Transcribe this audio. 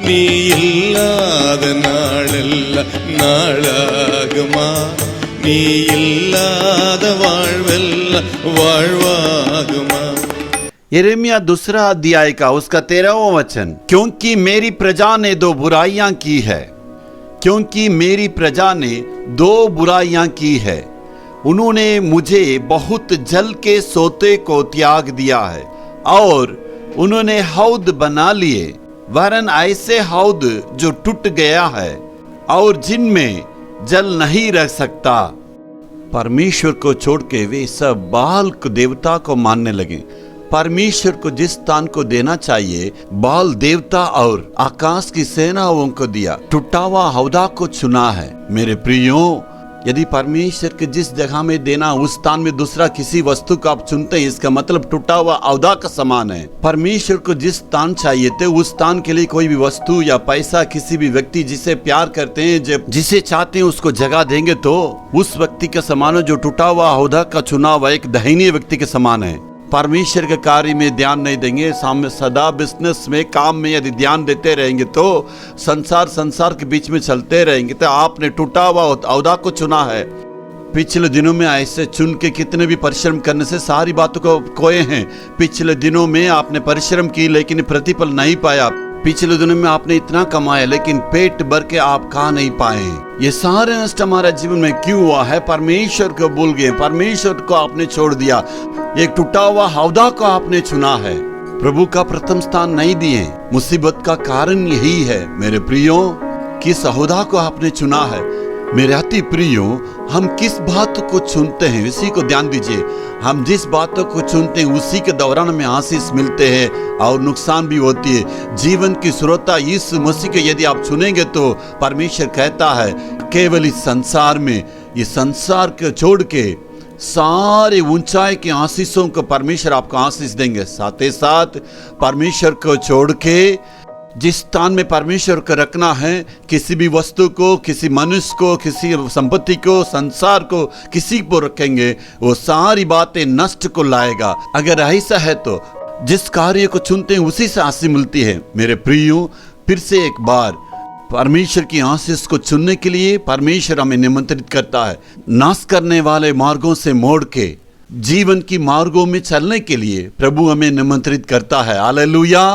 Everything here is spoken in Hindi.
நீ இல்லாத நாளெல்லாம் நாளாகுமா? நீ இல்லாத வாழ்வெல்லாம் வாழ்வாகுமா? यिर्मयाह दूसरा अध्याय का उसका 13वां वचन, क्योंकि मेरी प्रजा ने दो बुराइयां की है, क्योंकि मेरी प्रजा ने दो बुराइयां की है। उन्होंने मुझे बहुत जल के सोते को त्याग दिया है और उन्होंने हौद बना लिए, वरन ऐसे हौद जो टूट गया है और जिनमें जल नहीं रह सकता। परमेश्वर को छोड़ के वे सब बाल को देवता को मानने लगे। परमेश्वर को जिस स्थान को देना चाहिए बाल देवता और आकाश की सेनाओं को दिया, टूटा हुआ हौदा को चुना है। मेरे प्रियो, यदि परमेश्वर के जिस जगह में देना उस स्थान में दूसरा किसी वस्तु को आप चुनते हैं, इसका मतलब टूटा हुआ औदा का समान है। परमेश्वर को जिस स्थान चाहिए थे उस स्थान के लिए कोई भी वस्तु या पैसा, किसी भी व्यक्ति जिसे प्यार करते हैं, जब जिसे चाहते हैं उसको जगह देंगे तो उस व्यक्ति के समान है जो टूटा हुआ औदा का चुना हुआ एक दयनीय व्यक्ति के समान है। परमेश्वर के कार्य में ध्यान नहीं देंगे, सामने सदा बिजनेस में, काम में यदि ध्यान देते रहेंगे तो संसार के बीच में चलते रहेंगे तो आपने टूटा हुआ औदा को चुना है। पिछले दिनों में ऐसे चुन के कितने भी परिश्रम करने से सारी बातों को खोए हैं। पिछले दिनों में आपने परिश्रम की लेकिन प्रतिफल नहीं पाया। पिछले दिनों में आपने इतना कमाया लेकिन पेट भर के आप खा नहीं पाए। ये सारे नष्ट हमारे जीवन में क्यों हुआ है? परमेश्वर को भूल गए, परमेश्वर को आपने छोड़ दिया, एक टूटा हुआ हौदा को आपने चुना है, प्रभु का प्रथम स्थान नहीं दिए। मुसीबत का कारण यही है मेरे प्रियो, किस हौदा को आपने चुना है। मेरे अति प्रियो, हम किस बात को चुनते हैं इसी को ध्यान दीजिए। हम जिस बातों को चुनते हैं उसी के दौरान में आशीष मिलते हैं और नुकसान भी होती है। जीवन की श्रोता यीशु मसीह के यदि आप चुनेंगे तो परमेश्वर कहता है केवल इस संसार में, ये संसार को छोड़ के सारे ऊंचाई के आशीषों को परमेश्वर आपको आशीष देंगे। साथ ही साथ परमेश्वर को छोड़ के जिस स्थान में परमेश्वर को रखना है, किसी भी वस्तु को, किसी मनुष्य को, किसी संपत्ति को, संसार को, किसी को रखेंगे वो सारी बातें नष्ट को लाएगा। अगर ऐसा है तो जिस कार्य को चुनते हैं उसी से आशीष मिलती है। मेरे प्रियो, फिर से एक बार परमेश्वर की आशीष को चुनने के लिए परमेश्वर हमें निमंत्रित करता है। नाश करने वाले मार्गों से मोड़ के जीवन की मार्गों में चलने के लिए प्रभु हमें निमंत्रित करता है। हालेलुया।